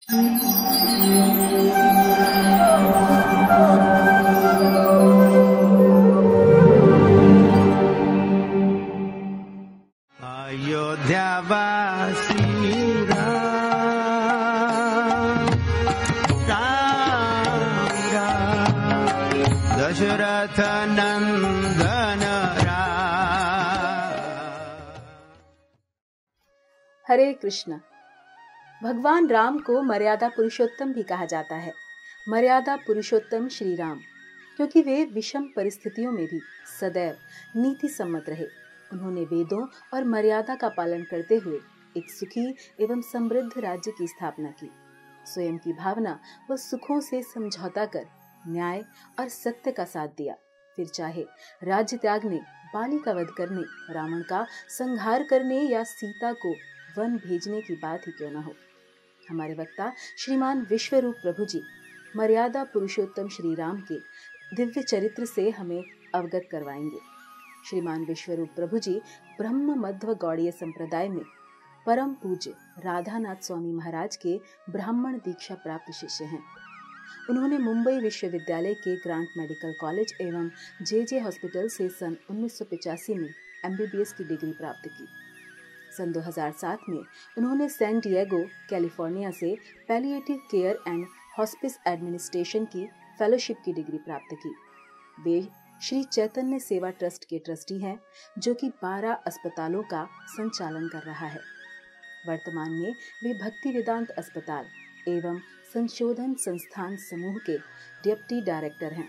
अयोध्यावासी राम राम राम दशरथ नंदन राम। हरे कृष्ण। भगवान राम को मर्यादा पुरुषोत्तम भी कहा जाता है। मर्यादा पुरुषोत्तम श्री राम, क्योंकि वे विषम परिस्थितियों में भी सदैव नीति सम्मत रहे। उन्होंने वेदों और मर्यादा का पालन करते हुए एक सुखी एवं समृद्ध राज्य की स्थापना की। स्वयं की भावना व सुखों से समझौता कर न्याय और सत्य का साथ दिया। फिर चाहे राज्य त्यागने, बाली का वध करने, रावण का संहार करने या सीता को वन भेजने की बात ही क्यों न हो। हमारे वक्ता श्रीमान विश्वरूप प्रभु जी मर्यादा पुरुषोत्तम श्री राम के दिव्य चरित्र से हमें अवगत करवाएंगे। श्रीमान विश्वरूप प्रभु जी ब्रह्म मध्व गौड़ीय संप्रदाय में परम पूज्य राधानाथ स्वामी महाराज के ब्राह्मण दीक्षा प्राप्त शिष्य हैं। उन्होंने मुंबई विश्वविद्यालय के ग्रांट मेडिकल कॉलेज एवं जे हॉस्पिटल से सन 1985 में MBBS की डिग्री प्राप्त की। सन 2007 में उन्होंने सैन डिएगो, कैलिफोर्निया से palliative care and hospice administration की फेलोशिप की डिग्री प्राप्त की। वे श्री चैतन्य सेवा ट्रस्ट के ट्रस्टी हैं, जो कि 12 अस्पतालों का संचालन कर रहा है। वर्तमान में वे भक्ति वेदांत अस्पताल एवं संशोधन संस्थान समूह के डिप्टी डायरेक्टर हैं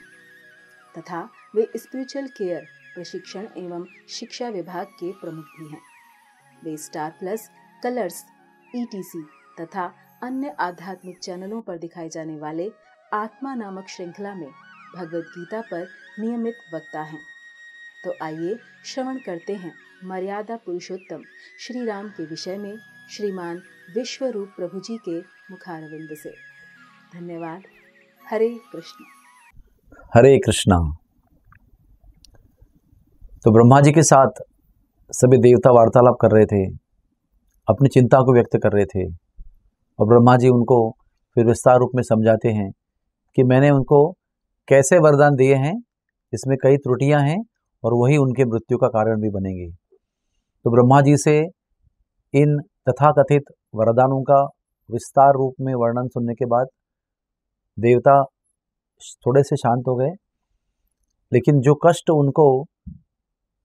तथा वे स्पिरिचुअल केयर प्रशिक्षण एवं शिक्षा विभाग के प्रमुख भी हैं। वे स्टार प्लस, कलर्स, ETC तथा अन्य आध्यात्मिक चैनलों पर दिखाए जाने वाले आत्मा नामक श्रृंखला में भगवद गीता पर नियमित वक्ता हैं। तो आइए श्रवण करते हैं मर्यादा पुरुषोत्तम श्री राम के विषय में श्रीमान विश्वरूप प्रभु जी के मुखारविंद से। धन्यवाद। हरे कृष्ण। हरे कृष्णा। तो ब्रह्मा जी के साथ सभी देवता वार्तालाप कर रहे थे, अपनी चिंता को व्यक्त कर रहे थे और ब्रह्मा जी उनको फिर विस्तार रूप में समझाते हैं कि मैंने उनको कैसे वरदान दिए हैं, इसमें कई त्रुटियां हैं और वही उनके मृत्यु का कारण भी बनेंगे। तो ब्रह्मा जी से इन तथाकथित वरदानों का विस्तार रूप में वर्णन सुनने के बाद देवता थोड़े से शांत हो गए, लेकिन जो कष्ट उनको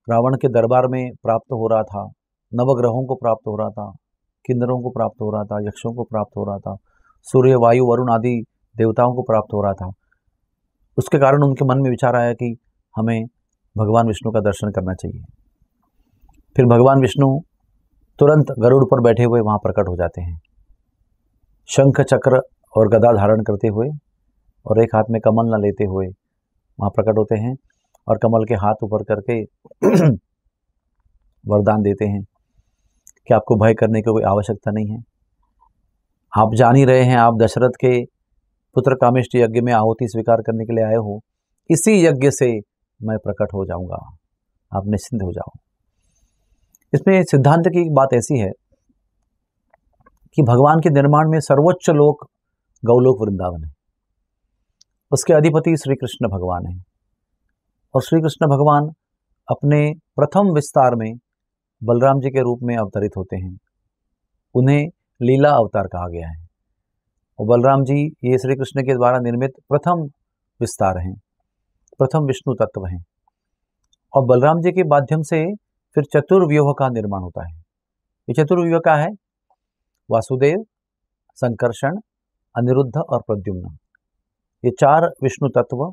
रावण के दरबार में प्राप्त हो रहा था, नवग्रहों को प्राप्त हो रहा था, किन्नरों को प्राप्त हो रहा था, यक्षों को प्राप्त हो रहा था, सूर्य, वायु, वरुण आदि देवताओं को प्राप्त हो रहा था, उसके कारण उनके मन में विचार आया कि हमें भगवान विष्णु का दर्शन करना चाहिए। फिर भगवान विष्णु तुरंत गरुड़ पर बैठे हुए वहाँ प्रकट हो जाते हैं, शंख चक्र और गदा धारण करते हुए और एक हाथ में कमल न लेते हुए वहाँ प्रकट होते हैं और कमल के हाथ ऊपर करके वरदान देते हैं कि आपको भय करने की कोई आवश्यकता नहीं है। आप जान ही रहे हैं, आप दशरथ के पुत्र कामेष्टि यज्ञ में आहुति स्वीकार करने के लिए आए हो, इसी यज्ञ से मैं प्रकट हो जाऊंगा, आप निश्चिंत हो जाओ। इसमें सिद्धांत की बात ऐसी है कि भगवान के निर्माण में सर्वोच्च लोक गौलोक वृंदावन है, उसके अधिपति श्री कृष्ण भगवान है और श्री कृष्ण भगवान अपने प्रथम विस्तार में बलराम जी के रूप में अवतरित होते हैं। उन्हें लीला अवतार कहा गया है और बलराम जी ये श्री कृष्ण के द्वारा निर्मित प्रथम विस्तार हैं, प्रथम विष्णु तत्व हैं और बलराम जी के माध्यम से फिर चतुर्व्यूह का निर्माण होता है। ये चतुर्व्यूह क्या है? वासुदेव, संकर्षण, अनिरुद्ध और प्रद्युम्न, ये 4 विष्णु तत्व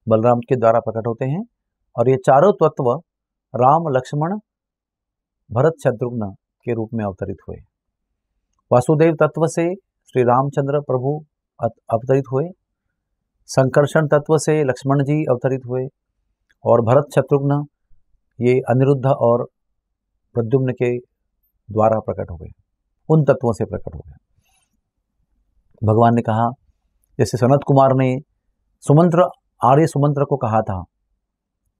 बलराम के द्वारा प्रकट होते हैं और ये चारों तत्व राम, लक्ष्मण, भरत, शत्रुघ्न के रूप में अवतरित हुए। वासुदेव तत्व से श्री रामचंद्र प्रभु अवतरित हुए, संकर्षण तत्व से लक्ष्मण जी अवतरित हुए और भरत, शत्रुघ्न ये अनिरुद्ध और प्रद्युम्न के द्वारा प्रकट हो गए, उन तत्वों से प्रकट हो गए। भगवान ने कहा, जैसे सनत कुमार ने सुमंत्र, आर्य सुमंत्र को कहा था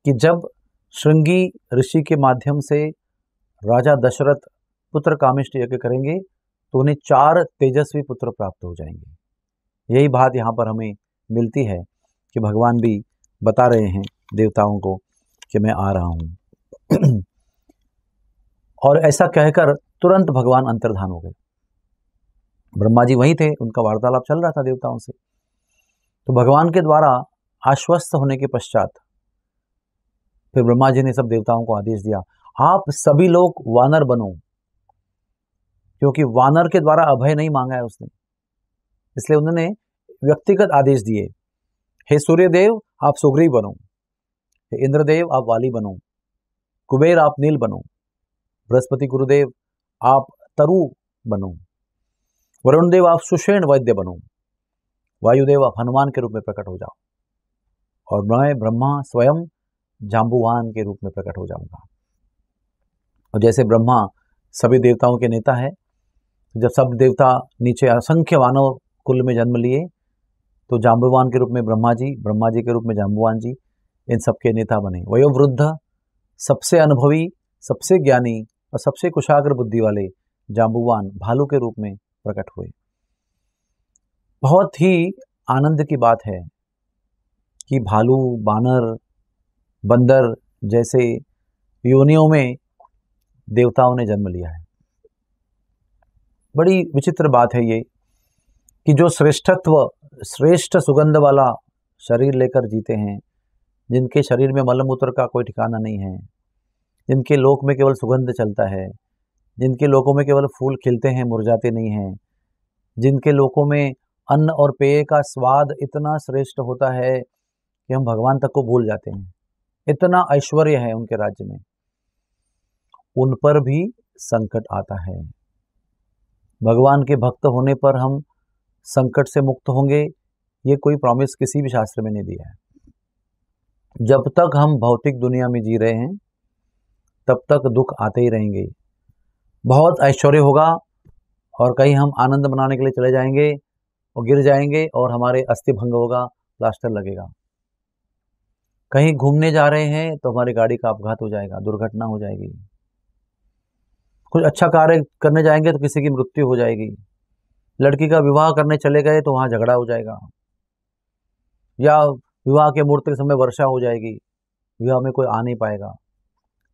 कि जब श्रृंगी ऋषि के माध्यम से राजा दशरथ पुत्र कामेष्टि यज्ञ करेंगे तो उन्हें 4 तेजस्वी पुत्र प्राप्त हो जाएंगे। यही बात यहाँ पर हमें मिलती है कि भगवान भी बता रहे हैं देवताओं को कि मैं आ रहा हूँ। और ऐसा कहकर तुरंत भगवान अंतर्धान हो गए। ब्रह्मा जी वहीं थे, उनका वार्तालाप चल रहा था देवताओं से। तो भगवान के द्वारा आश्वस्त होने के पश्चात फिर ब्रह्मा जी ने सब देवताओं को आदेश दिया, आप सभी लोग वानर बनो, क्योंकि वानर के द्वारा अभय नहीं मांगा है उसने, इसलिए उन्होंने व्यक्तिगत आदेश दिए। हे सूर्यदेव आप सुग्रीव बनो, हे इंद्रदेव आप वाली बनो, कुबेर आप नील बनो, बृहस्पति गुरुदेव आप तरु बनो, वरुण देव आप सुषेण वैद्य बनो, वायुदेव आप हनुमान के रूप में प्रकट हो जाओ, और मैं ब्रह्मा स्वयं जाम्बुवान के रूप में प्रकट हो जाऊंगा। और जैसे ब्रह्मा सभी देवताओं के नेता है, जब सब देवता नीचे असंख्य मानव कुल में जन्म लिए, तो जाम्बुवान के रूप में ब्रह्मा जी के रूप में जाम्बुवान जी, इन सबके नेता बने। वयोवृद्ध, सबसे अनुभवी, सबसे ज्ञानी और सबसे कुशाग्र बुद्धि वाले जाम्बुवान भालू के रूप में प्रकट हुए। बहुत ही आनंद की बात है कि भालू, बानर, बंदर जैसे योनियों में देवताओं ने जन्म लिया है। बड़ी विचित्र बात है ये कि जो श्रेष्ठ सुगंध वाला शरीर लेकर जीते हैं, जिनके शरीर में मलमूत्र का कोई ठिकाना नहीं है, जिनके लोक में केवल सुगंध चलता है, जिनके लोकों में केवल फूल खिलते हैं, मुरझाते नहीं हैं, जिनके लोकों में अन्न और पेय का स्वाद इतना श्रेष्ठ होता है कि हम भगवान तक को भूल जाते हैं, इतना ऐश्वर्य है उनके राज्य में, उन पर भी संकट आता है। भगवान के भक्त होने पर हम संकट से मुक्त होंगे, ये कोई प्रॉमिस किसी भी शास्त्र में नहीं दिया है। जब तक हम भौतिक दुनिया में जी रहे हैं तब तक दुख आते ही रहेंगे। बहुत ऐश्वर्य होगा और कहीं हम आनंद मनाने के लिए चले जाएंगे और गिर जाएंगे और हमारे अस्थि भंग होगा, प्लास्टर लगेगा। कहीं घूमने जा रहे हैं तो हमारी गाड़ी का अपघात हो जाएगा, दुर्घटना हो जाएगी। कुछ अच्छा कार्य करने जाएंगे तो किसी की मृत्यु हो जाएगी। लड़की का विवाह करने चले गए तो वहां झगड़ा हो जाएगा, या विवाह के मुहूर्त के समय वर्षा हो जाएगी, विवाह में कोई आ नहीं पाएगा।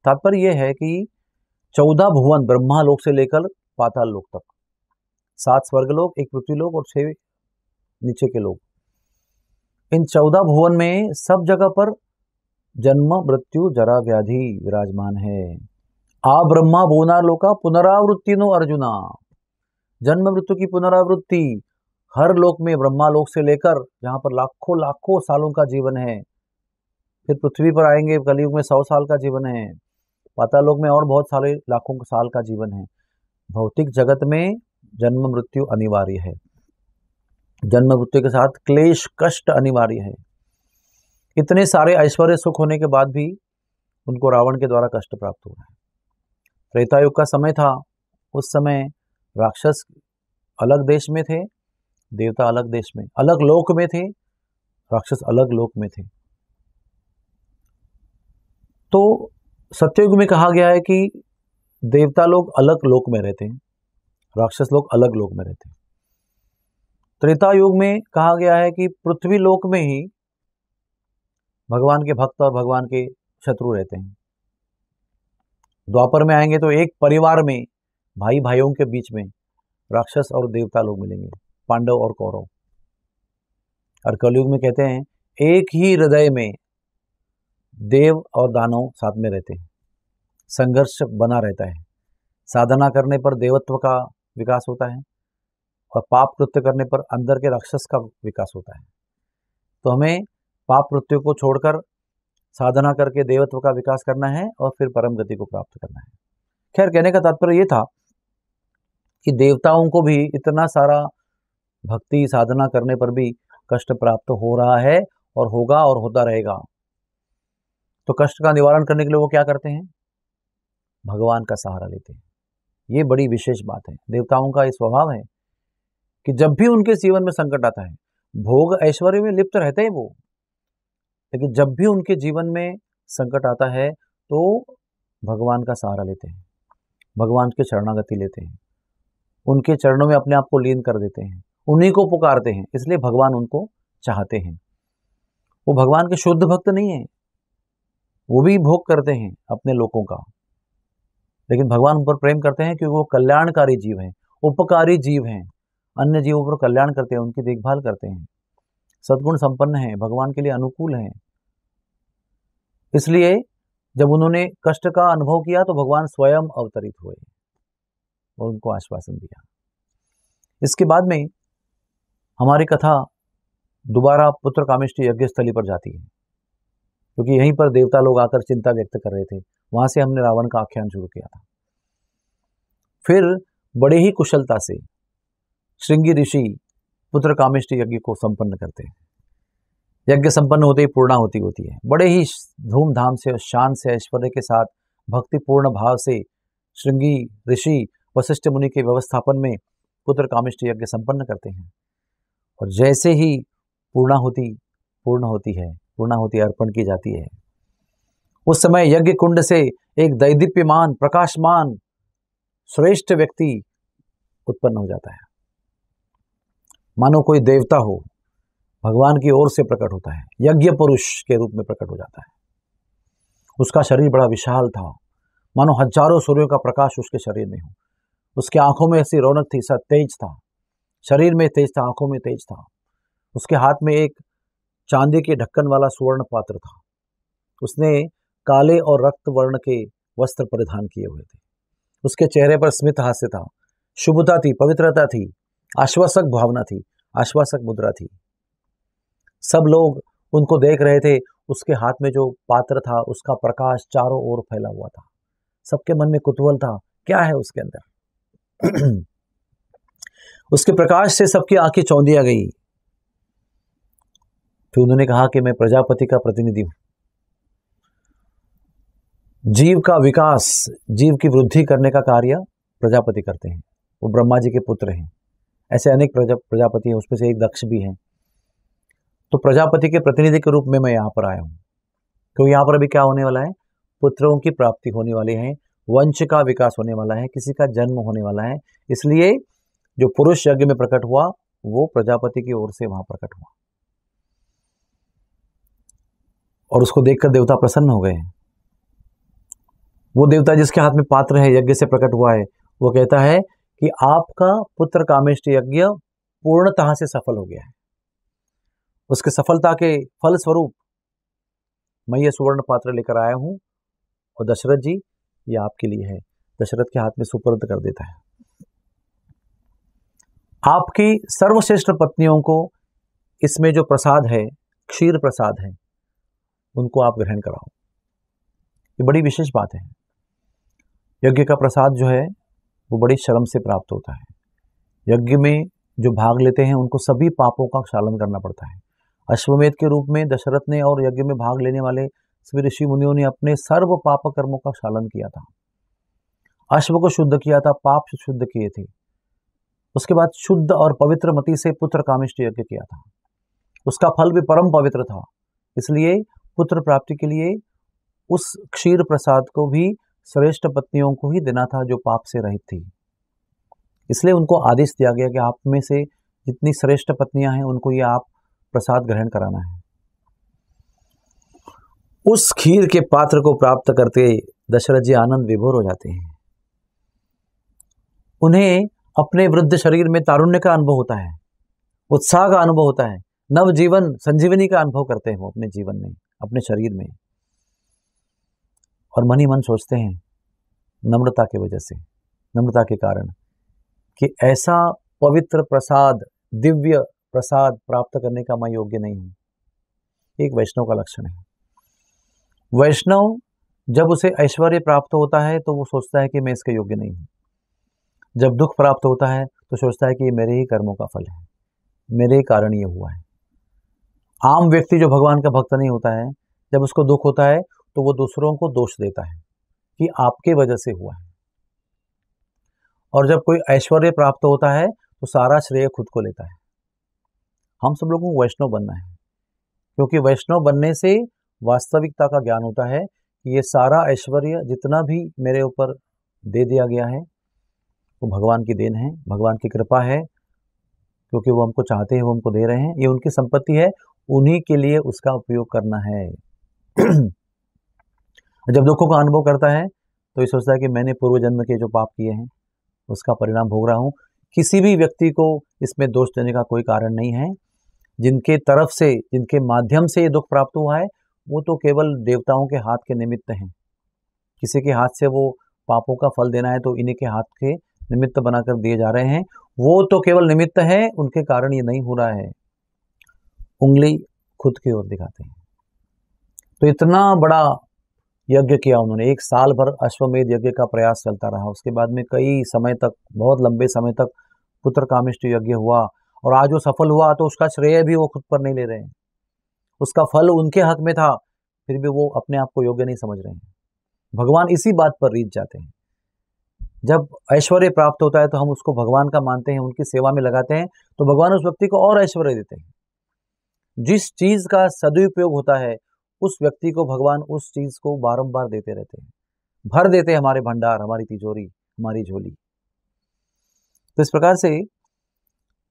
तात्पर्य यह है कि 14 भुवन ब्रह्मा लोक से लेकर पाताल लोक तक, 7 स्वर्गलोक, 1 पृथ्वीलोक और 6 नीचे के लोक, इन 14 भुवन में सब जगह पर जन्म मृत्यु जरा व्याधि विराजमान है। आ ब्रह्मा भुवना लोका पुनरावृत्ति नो अर्जुना, जन्म मृत्यु की पुनरावृत्ति हर लोक में, ब्रह्मा लोक से लेकर जहाँ पर लाखों लाखों सालों का जीवन है, फिर पृथ्वी पर आएंगे कलयुग में 100 साल का जीवन है, पाताल लोक में और बहुत सारे लाखों साल का जीवन है। भौतिक जगत में जन्म मृत्यु अनिवार्य है, जन्म मृत्यु के साथ क्लेश कष्ट अनिवार्य है। इतने सारे ऐश्वर्य सुख होने के बाद भी उनको रावण के द्वारा कष्ट प्राप्त हो रहा है। त्रेता युग का समय था, उस समय राक्षस अलग देश में थे, देवता अलग देश में, अलग लोक में थे, राक्षस अलग लोक में थे। तो सत्ययुग में कहा गया है कि देवता लोग अलग लोक में रहते हैं, राक्षस लोग अलग लोक में रहते हैं। त्रेता युग में कहा गया है कि पृथ्वी लोक में ही भगवान के भक्त और भगवान के शत्रु रहते हैं। द्वापर में आएंगे तो एक परिवार में भाई भाइयों के बीच में राक्षस और देवता लोग मिलेंगे, पांडव और कौरव। और कलयुग में कहते हैं एक ही हृदय में देव और दानव साथ में रहते हैं, संघर्ष बना रहता है। साधना करने पर देवत्व का विकास होता है और पाप कृत्य करने पर अंदर के राक्षस का विकास होता है। तो हमें पाप कृत्य को छोड़कर साधना करके देवत्व का विकास करना है और फिर परम गति को प्राप्त करना है। खैर, कहने का तात्पर्य ये था कि देवताओं को भी इतना सारा भक्ति साधना करने पर भी कष्ट प्राप्त हो रहा है और होगा और होता रहेगा। तो कष्ट का निवारण करने के लिए वो क्या करते हैं? भगवान का सहारा लेते हैं। ये बड़ी विशेष बात है। देवताओं का ये स्वभाव है कि जब भी उनके जीवन में संकट आता है, भोग ऐश्वर्य में लिप्त रहते हैं वो, लेकिन जब भी उनके जीवन में संकट आता है तो भगवान का सहारा लेते हैं, भगवान की शरणागति लेते हैं। उनके चरणों में अपने आप को लीन कर देते हैं, उन्हीं को पुकारते हैं, इसलिए भगवान उनको चाहते हैं। वो भगवान के शुद्ध भक्त नहीं है, वो भी भोग करते हैं अपने लोगों का, लेकिन भगवान उन पर प्रेम करते हैं क्योंकि वो कल्याणकारी जीव हैं, उपकारी जीव हैं, अन्य जीवों पर कल्याण करते हैं, उनकी देखभाल करते हैं, सद्गुण संपन्न हैं, भगवान के लिए अनुकूल हैं। इसलिए जब उन्होंने कष्ट का अनुभव किया तो भगवान स्वयं अवतरित हुए और उनको आश्वासन दिया। इसके बाद में हमारी कथा दोबारा पुत्र कामेष्टि यज्ञ स्थली पर जाती है, क्योंकि यहीं पर देवता लोग आकर चिंता व्यक्त कर रहे थे। वहां से हमने रावण का आख्यान शुरू किया था। फिर बड़े ही कुशलता से श्रृंगी ऋषि पुत्र कामेष्टि यज्ञ को संपन्न करते हैं। यज्ञ संपन्न होते ही पूर्णाहुति होती है। बड़े ही धूमधाम से, शान से, ऐश्वर्य के साथ, भक्तिपूर्ण भाव से श्रृंगी ऋषि वशिष्ठ मुनि के व्यवस्थापन में पुत्र कामेष्टि यज्ञ संपन्न करते हैं। और जैसे ही पूर्णाहुति पूर्ण होती है, पूर्णाहुति अर्पण की जाती है, उस समय यज्ञ कुंड से एक दैदीप्यमान, प्रकाशमान, श्रेष्ठ व्यक्ति उत्पन्न हो जाता है, मानो कोई देवता हो, भगवान की ओर से प्रकट होता है, यज्ञ पुरुष के रूप में प्रकट हो जाता है। उसका शरीर बड़ा विशाल था, मानो हजारों सूर्यों का प्रकाश उसके शरीर में हो। उसके आंखों में ऐसी रौनक थी, सा तेज था, शरीर में तेज था, आंखों में तेज था। उसके हाथ में एक चांदी के ढक्कन वाला सुवर्ण पात्र था। उसने काले और रक्त वर्ण के वस्त्र परिधान किए हुए थे। उसके चेहरे पर स्मित हास्य था, शुभता थी, पवित्रता थी, आश्वासक भावना थी, आश्वासक मुद्रा थी। सब लोग उनको देख रहे थे। उसके हाथ में जो पात्र था उसका प्रकाश चारों ओर फैला हुआ था। सबके मन में कुतूहल था, क्या है उसके अंदर। उसके प्रकाश से सबकी आंखें चौंधिया गई। फिर उन्होंने कहा कि मैं प्रजापति का प्रतिनिधि हूं। जीव का विकास, जीव की वृद्धि करने का कार्य प्रजापति करते हैं। वो ब्रह्मा जी के पुत्र हैं। ऐसे अनेक प्रजापति हैं, उसमें से एक दक्ष भी हैं। तो प्रजापति के प्रतिनिधि के रूप में मैं यहाँ पर आया हूँ, क्योंकि यहाँ पर अभी क्या होने वाला है, पुत्रों की प्राप्ति होने वाली है, वंश का विकास होने वाला है, किसी का जन्म होने वाला है। इसलिए जो पुरुष यज्ञ में प्रकट हुआ वो प्रजापति की ओर से वहां प्रकट हुआ, और उसको देखकर देवता प्रसन्न हो गए। वो देवता जिसके हाथ में पात्र है, यज्ञ से प्रकट हुआ है, वो कहता है कि आपका पुत्र कामेष्टि यज्ञ पूर्णतः से सफल हो गया है। उसके सफलता के फल स्वरूप मैं ये सुवर्ण पात्र लेकर आया हूं, और दशरथ जी ये आपके लिए है। दशरथ के हाथ में सुपुर्द कर देता है। आपकी सर्वश्रेष्ठ पत्नियों को इसमें जो प्रसाद है, क्षीर प्रसाद है, उनको आप ग्रहण कराओ। ये बड़ी विशेष बात है। यज्ञ का प्रसाद जो है वो बड़ी शर्म से प्राप्त होता है। यज्ञ में जो भाग लेते हैं उनको सभी पापों का क्षालन करना पड़ता है। अश्वमेध के रूप में दशरथ ने और यज्ञ में भाग लेने वाले सभी ऋषि मुनियों ने अपने सर्व पाप कर्मों का क्षालन किया था। अश्व को शुद्ध किया था, पाप शुद्ध किए थे। उसके बाद शुद्ध और पवित्र मति से पुत्र कामेष्टि यज्ञ किया था। उसका फल भी परम पवित्र था। इसलिए पुत्र प्राप्ति के लिए उस क्षीर प्रसाद को भी श्रेष्ठ पत्नियों को ही देना था जो पाप से रहित थी। इसलिए उनको आदेश दिया गया कि आप में से जितनी श्रेष्ठ पत्नियां हैं उनको ये आप प्रसाद ग्रहण कराना है। उस खीर के पात्र को प्राप्त करते दशरथ जी आनंद विभोर हो जाते हैं। उन्हें अपने वृद्ध शरीर में तारुण्य का अनुभव होता है, उत्साह का अनुभव होता है, नव जीवन, संजीवनी का अनुभव करते हैं वो अपने जीवन में, अपने शरीर में। और मन ही मन सोचते हैं नम्रता की वजह से, नम्रता के कारण, कि ऐसा पवित्र प्रसाद, दिव्य प्रसाद प्राप्त करने का मैं योग्य नहीं हूं। एक वैष्णव का लक्षण है। वैष्णव जब उसे ऐश्वर्य प्राप्त होता है तो वो सोचता है कि मैं इसके योग्य नहीं हूं। जब दुख प्राप्त होता है तो सोचता है कि ये मेरे ही कर्मों का फल है, मेरे ही कारण ये हुआ है। आम व्यक्ति जो भगवान का भक्त नहीं होता है, जब उसको दुख होता है तो वो दूसरों को दोष देता है कि आपके वजह से हुआ है। और जब कोई ऐश्वर्य प्राप्त होता है तो सारा श्रेय खुद को लेता है। हम सब लोगों को वैष्णव बनना है, क्योंकि वैष्णव बनने से वास्तविकता का ज्ञान होता है कि ये सारा ऐश्वर्य जितना भी मेरे ऊपर दे दिया गया है वो भगवान की देन है, भगवान की कृपा है, क्योंकि वो हमको चाहते हैं, वो हमको दे रहे हैं। ये उनकी संपत्ति है, उन्हीं के लिए उसका उपयोग करना है। जब दुखों का अनुभव करता है तो ये सोचता है कि मैंने पूर्व जन्म के जो पाप किए हैं उसका परिणाम भोग रहा हूँ। किसी भी व्यक्ति को इसमें दोष देने का कोई कारण नहीं है। जिनके तरफ से, जिनके माध्यम से ये दुख प्राप्त हुआ है, वो तो केवल देवताओं के हाथ के निमित्त हैं। किसी के हाथ से वो पापों का फल देना है तो इन्हीं के हाथ के निमित्त बनाकर दिए जा रहे हैं। वो तो केवल निमित्त है, उनके कारण ये नहीं हो रहा है। उंगली खुद की ओर दिखाते हैं। तो इतना बड़ा यज्ञ किया उन्होंने, 1 साल भर अश्वमेध यज्ञ का प्रयास चलता रहा। उसके बाद में कई समय तक, बहुत लंबे समय तक पुत्र कामेष्टि यज्ञ हुआ, और आज वो सफल हुआ तो उसका श्रेय भी वो खुद पर नहीं ले रहे हैं। उसका फल उनके हक में था, फिर भी वो अपने आप को योग्य नहीं समझ रहे हैं। भगवान इसी बात पर रीझ जाते हैं। जब ऐश्वर्य प्राप्त होता है तो हम उसको भगवान का मानते हैं, उनकी सेवा में लगाते हैं, तो भगवान उस व्यक्ति को और ऐश्वर्य देते हैं। जिस चीज का सदुपयोग होता है उस व्यक्ति को भगवान उस चीज को बारंबार देते रहते हैं, भर देते हैं हमारे भंडार, हमारी तिजोरी, हमारी झोली। तो इस प्रकार से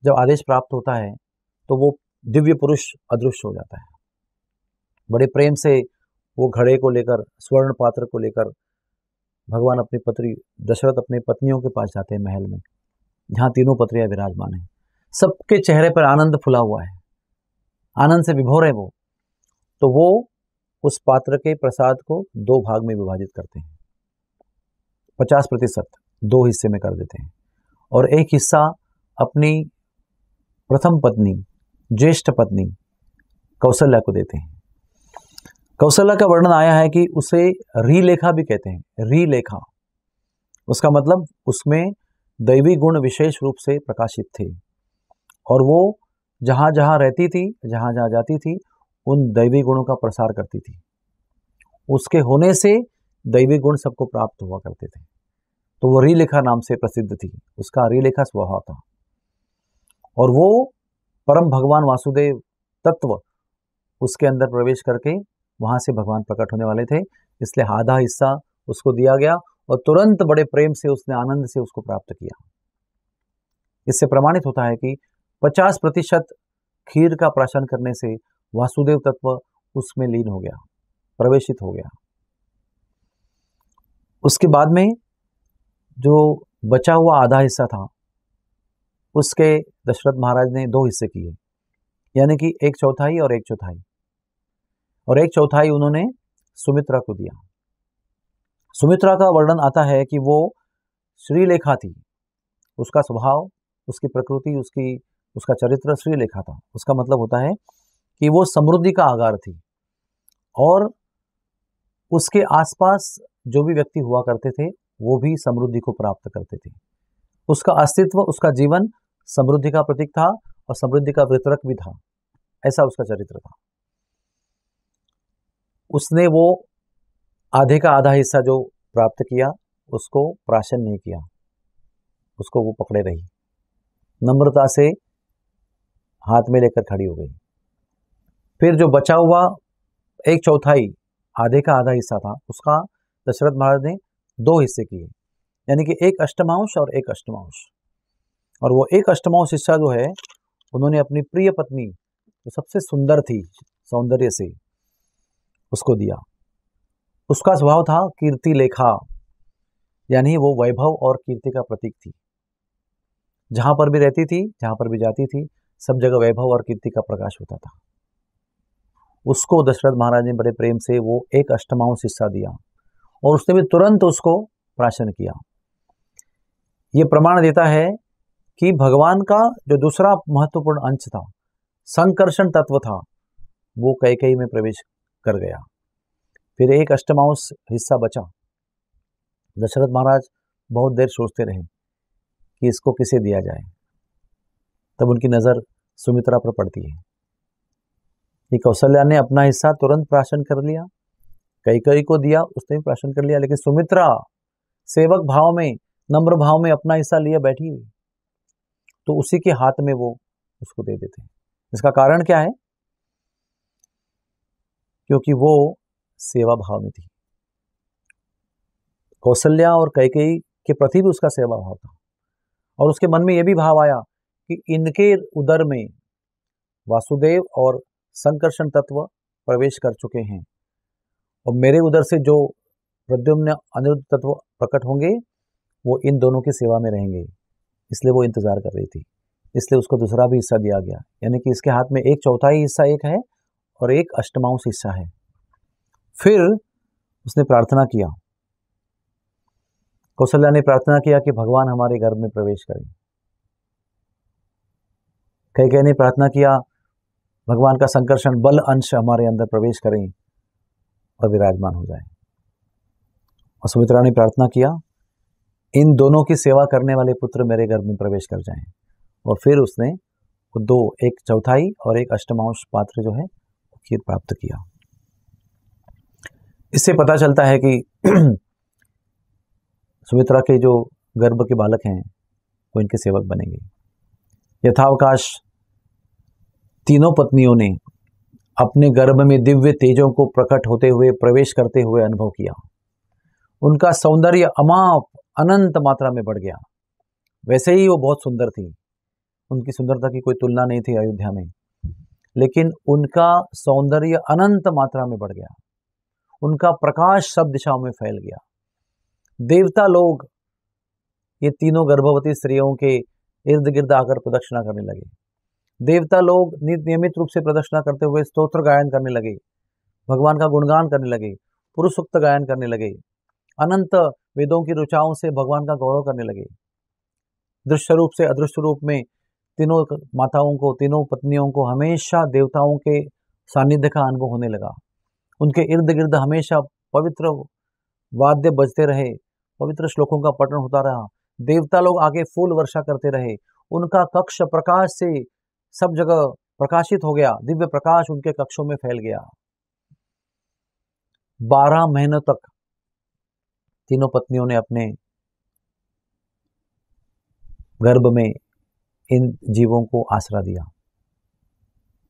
जब आदेश प्राप्त होता है तो वो दिव्य पुरुष अदृश्य हो जाता है। बड़े प्रेम से वो घड़े को लेकर, स्वर्ण पात्र को लेकर भगवान अपनी पत्नी दशरथ अपने पत्नियों के पास जाते हैं महल में, जहाँ तीनों पत्नियां विराजमान हैं। सबके चेहरे पर आनंद फुला हुआ है, आनंद से विभोर है वो। तो वो उस पात्र के प्रसाद को 2 भाग में विभाजित करते हैं, 50% 2 हिस्से में कर देते हैं, और एक हिस्सा अपनी प्रथम पत्नी, ज्येष्ठ पत्नी कौशल्या को देते हैं। कौशल्या का वर्णन आया है कि उसे रीलेखा भी कहते हैं। रीलेखा, उसका मतलब उसमें दैवी गुण विशेष रूप से प्रकाशित थे, और वो जहाँ जहाँ रहती थी, जहाँ जहाँ जाती थी, उन दैवी गुणों का प्रसार करती थी। उसके होने से दैवी गुण सबको प्राप्त हुआ करते थे। तो वो रीलेखा नाम से प्रसिद्ध थी, उसका रीलेखा स्वभाव था। और वो परम भगवान वासुदेव तत्व उसके अंदर प्रवेश करके वहां से भगवान प्रकट होने वाले थे, इसलिए आधा हिस्सा उसको दिया गया, और तुरंत बड़े प्रेम से उसने आनंद से उसको प्राप्त किया। इससे प्रमाणित होता है कि 50% खीर का प्राशन करने से वासुदेव तत्व उसमें लीन हो गया, प्रवेशित हो गया। उसके बाद में जो बचा हुआ आधा हिस्सा था उसके दशरथ महाराज ने 2 हिस्से किए, यानी कि 1/4 और 1/4, और 1/4 उन्होंने सुमित्रा को दिया। सुमित्रा का वर्णन आता है कि वो श्रीलेखा थी, उसका स्वभाव, उसकी प्रकृति, उसका चरित्र श्रीलेखा था। उसका मतलब होता है कि वो समृद्धि का आगार थी, और उसके आसपास जो भी व्यक्ति हुआ करते थे वो भी समृद्धि को प्राप्त करते थे। उसका अस्तित्व, उसका जीवन समृद्धि का प्रतीक था, और समृद्धि का वितरक भी था। ऐसा उसका चरित्र था। उसने वो आधे का आधा हिस्सा जो प्राप्त किया उसको प्राशन नहीं किया, उसको वो पकड़े रही, नम्रता से हाथ में लेकर खड़ी हो गई। फिर जो बचा हुआ 1/4 आधे का आधा हिस्सा था उसका दशरथ महाराज ने 2 हिस्से किए, यानी कि 1/8 और 1/8। और वो 1/8 हिस्सा जो है उन्होंने अपनी प्रिय पत्नी जो सबसे सुंदर थी सौंदर्य से, उसको दिया। उसका स्वभाव था कीर्ति लेखा, यानी वो वैभव और कीर्ति का प्रतीक थी। जहां पर भी रहती थी, जहां पर भी जाती थी, सब जगह वैभव और कीर्ति का प्रकाश होता था। उसको दशरथ महाराज ने बड़े प्रेम से वो 1/8 हिस्सा दिया, और उसने भी तुरंत उसको प्राशन किया। ये प्रमाण देता है कि भगवान का जो दूसरा महत्वपूर्ण अंश था, संकर्षण तत्व था, वो कैकेयी में प्रवेश कर गया। फिर 1/8 हिस्सा बचा। दशरथ महाराज बहुत देर सोचते रहे कि इसको किसे दिया जाए। तब उनकी नज़र सुमित्रा पर पड़ती है कि कौशल्या ने अपना हिस्सा तुरंत प्राशन कर लिया, कैकेयी को दिया, उसने भी प्राशन कर लिया, लेकिन सुमित्रा सेवक भाव में, नम्र भाव में अपना हिस्सा लिए बैठी हुई, तो उसी के हाथ में वो उसको दे देते हैं। इसका कारण क्या है? क्योंकि वो सेवा भाव में थी। कौशल्या और कैकेयी के प्रति भी उसका सेवा भाव था, और उसके मन में यह भी भाव आया कि इनके उदर में वासुदेव और संकर्षण तत्व प्रवेश कर चुके हैं और मेरे उदर से जो प्रद्युम्न अनिरुद्ध तत्व प्रकट होंगे वो इन दोनों की सेवा में रहेंगे। इसलिए वो इंतजार कर रही थी, इसलिए उसको दूसरा भी हिस्सा दिया गया, यानी कि इसके हाथ में 1/4 हिस्सा एक है और 1/8 हिस्सा है। फिर उसने प्रार्थना किया, कौशल्या ने प्रार्थना किया कि भगवान हमारे गर्भ में प्रवेश करें। कैकेयी ने प्रार्थना किया भगवान का संकर्षण बल अंश हमारे अंदर प्रवेश करें और विराजमान हो जाए। और सुमित्रा ने प्रार्थना किया इन दोनों की सेवा करने वाले पुत्र मेरे गर्भ में प्रवेश कर जाएं। और फिर उसने वो 2 1/4 और 1/8 पात्र जो है खीर प्राप्त किया। इससे पता चलता है कि सुमित्रा के जो गर्भ के बालक हैं वो इनके सेवक बनेंगे। यथावकाश तीनों पत्नियों ने अपने गर्भ में दिव्य तेजों को प्रकट होते हुए प्रवेश करते हुए अनुभव किया। उनका सौंदर्य अमाप अनंत मात्रा में बढ़ गया। वैसे ही वो बहुत सुंदर थी, उनकी सुंदरता की कोई तुलना नहीं थी अयोध्या में, लेकिन उनका सौंदर्य अनंत मात्रा में बढ़ गया। उनका प्रकाश सब दिशाओं में फैल गया। देवता लोग ये तीनों गर्भवती स्त्रियों के इर्द गिर्द आकर प्रदक्षिणा करने लगे। देवता लोग नियमित रूप से प्रदक्षिणा करते हुए स्तोत्र गायन करने लगे, भगवान का गुणगान करने लगे, पुरुष सूक्त गायन करने लगे, अनंत वेदों की ऋचाओं से भगवान का गौरव करने लगे। दृश्य रूप से अदृश्य रूप में तीनों माताओं को, तीनों पत्नियों को हमेशा देवताओं के सानिध्य का अनुभव होने लगा। उनके इर्द गिर्द हमेशा पवित्र वाद्य बजते रहे, पवित्र श्लोकों का पठन होता रहा, देवता लोग आगे फूल वर्षा करते रहे। उनका कक्ष प्रकाश से सब जगह प्रकाशित हो गया, दिव्य प्रकाश उनके कक्षों में फैल गया। 12 महीनों तक तीनों पत्नियों ने अपने गर्भ में इन जीवों को आसरा दिया,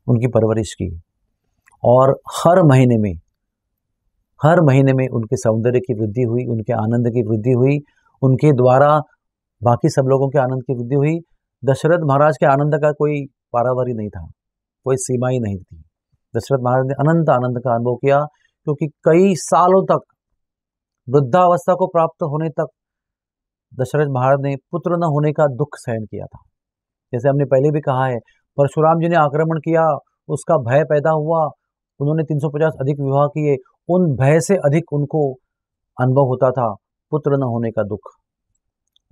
उनकी परवरिश की और हर महीने में उनके सौंदर्य की वृद्धि हुई, उनके आनंद की वृद्धि हुई, उनके द्वारा बाकी सब लोगों के आनंद की वृद्धि हुई। दशरथ महाराज के आनंद का कोई पारावारी नहीं था, कोई सीमा ही नहीं थी। दशरथ महाराज ने अनंत आनंद का अनुभव किया, क्योंकि कई सालों तक, वृद्धावस्था को प्राप्त होने तक दशरथ महाराज ने पुत्र न होने का दुख सहन किया था। जैसे हमने पहले भी कहा है, परशुराम जी ने आक्रमण किया, उसका भय पैदा हुआ, उन्होंने 350 अधिक विवाह किए, उन भय से अधिक उनको अनुभव होता था पुत्र न होने का दुख।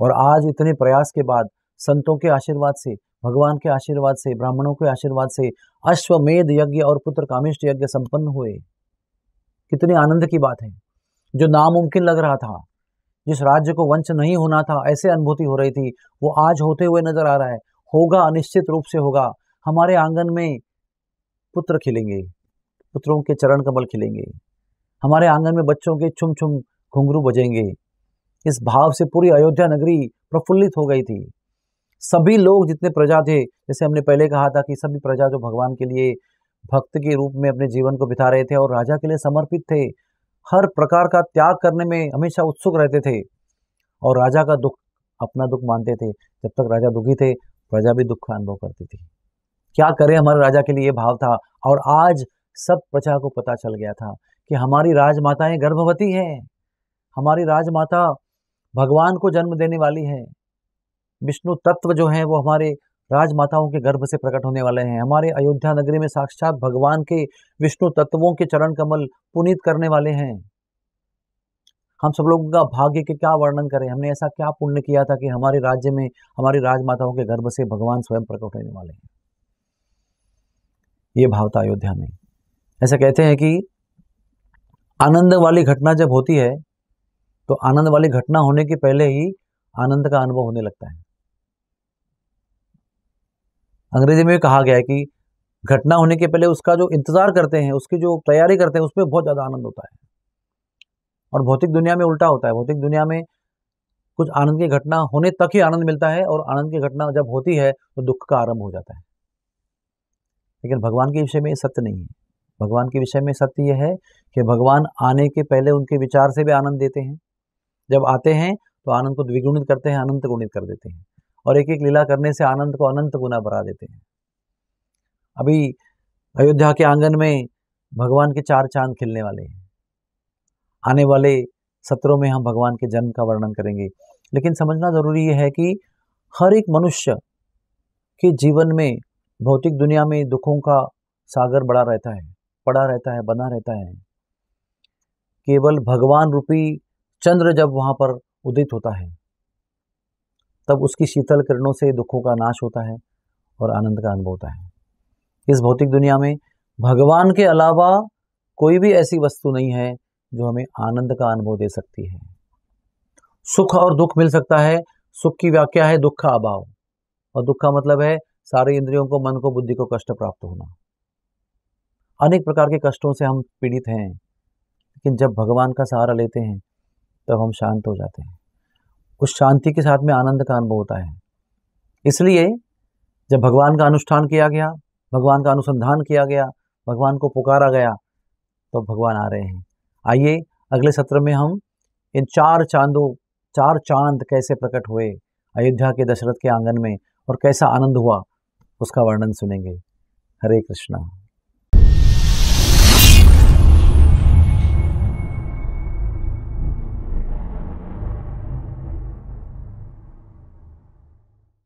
और आज इतने प्रयास के बाद संतों के आशीर्वाद से, भगवान के आशीर्वाद से, ब्राह्मणों के आशीर्वाद से अश्वमेध यज्ञ और पुत्र कामेष्ट यज्ञ संपन्न हुए। कितने आनंद की बात है। जो नामुमकिन लग रहा था, जिस राज्य को वंश नहीं होना था, ऐसे अनुभूति हो रही थी, वो आज होते हुए नजर आ रहा है। होगा, निश्चित रूप से होगा। हमारे आंगन में पुत्र खिलेंगे, पुत्रों के चरण कमल खिलेंगे, हमारे आंगन में बच्चों के छुम छुम घुंघरू बजेंगे। इस भाव से पूरी अयोध्या नगरी प्रफुल्लित हो गई थी। सभी लोग जितने प्रजा थे, जैसे हमने पहले कहा था कि सभी प्रजा जो भगवान के लिए भक्त के रूप में अपने जीवन को बिता रहे थे और राजा के लिए समर्पित थे, हर प्रकार का त्याग करने में हमेशा उत्सुक रहते थे और राजा का दुख अपना दुख मानते थे। जब तक राजा दुखी थे, प्रजा भी दुख का अनुभव करती थी। क्या करे, हमारे राजा के लिए ये भाव था। और आज सब प्रजा को पता चल गया था कि हमारी राजमाताएं गर्भवती हैं, हमारी राजमाता भगवान को जन्म देने वाली है। विष्णु तत्व जो है वो हमारे राजमाताओं के गर्भ से प्रकट होने वाले हैं। हमारे अयोध्या नगरी में साक्षात भगवान के विष्णु तत्वों के चरण कमल पुनीत करने वाले हैं। हम सब लोगों का भाग्य के क्या वर्णन करें, हमने ऐसा क्या पुण्य किया था कि हमारे राज्य में हमारी राजमाताओं के गर्भ से भगवान स्वयं प्रकट होने वाले हैं। ये भाव था अयोध्या में। ऐसा कहते हैं कि आनंद वाली घटना जब होती है तो आनंद वाली घटना होने के पहले ही आनंद का अनुभव होने लगता है। अंग्रेजी में कहा गया है कि घटना होने के पहले उसका जो इंतजार करते हैं, उसकी जो तैयारी करते हैं, उसमें बहुत ज्यादा आनंद होता है। और भौतिक दुनिया में उल्टा होता है। भौतिक दुनिया में कुछ आनंद की घटना होने तक ही आनंद मिलता है और आनंद की घटना जब होती है तो दुख का आरंभ हो जाता है। लेकिन भगवान के विषय में ये सत्य नहीं है। भगवान के विषय में सत्य यह है कि भगवान आने के पहले उनके विचार से भी आनंद देते हैं, जब आते हैं तो आनंद को द्विगुणित करते हैं, अनंत गुणित कर देते हैं। और एक एक लीला करने से आनंद को अनंत गुना बढ़ा देते हैं। अभी अयोध्या के आंगन में भगवान के 4 चांद खिलने वाले हैं। आने वाले सत्रों में हम भगवान के जन्म का वर्णन करेंगे। लेकिन समझना जरूरी ये है कि हर एक मनुष्य के जीवन में, भौतिक दुनिया में दुखों का सागर बड़ा रहता है, पड़ा रहता है, बना रहता है। केवल भगवान रूपी चंद्र जब वहां पर उदित होता है, तब उसकी शीतल किरणों से दुखों का नाश होता है और आनंद का अनुभव होता है। इस भौतिक दुनिया में भगवान के अलावा कोई भी ऐसी वस्तु नहीं है जो हमें आनंद का अनुभव दे सकती है। सुख और दुख मिल सकता है। सुख की व्याख्या है दुख का अभाव, और दुख का मतलब है सारे इंद्रियों को, मन को, बुद्धि को कष्ट प्राप्त होना। अनेक प्रकार के कष्टों से हम पीड़ित हैं, लेकिन जब भगवान का सहारा लेते हैं तब हम शांत हो जाते हैं। उस शांति के साथ में आनंद का अनुभव होता है। इसलिए जब भगवान का अनुष्ठान किया गया, भगवान का अनुसंधान किया गया, भगवान को पुकारा गया, तो भगवान आ रहे हैं। आइए अगले सत्र में हम इन 4 चांद कैसे प्रकट हुए अयोध्या के दशरथ के आंगन में और कैसा आनंद हुआ, उसका वर्णन सुनेंगे। हरे कृष्णा।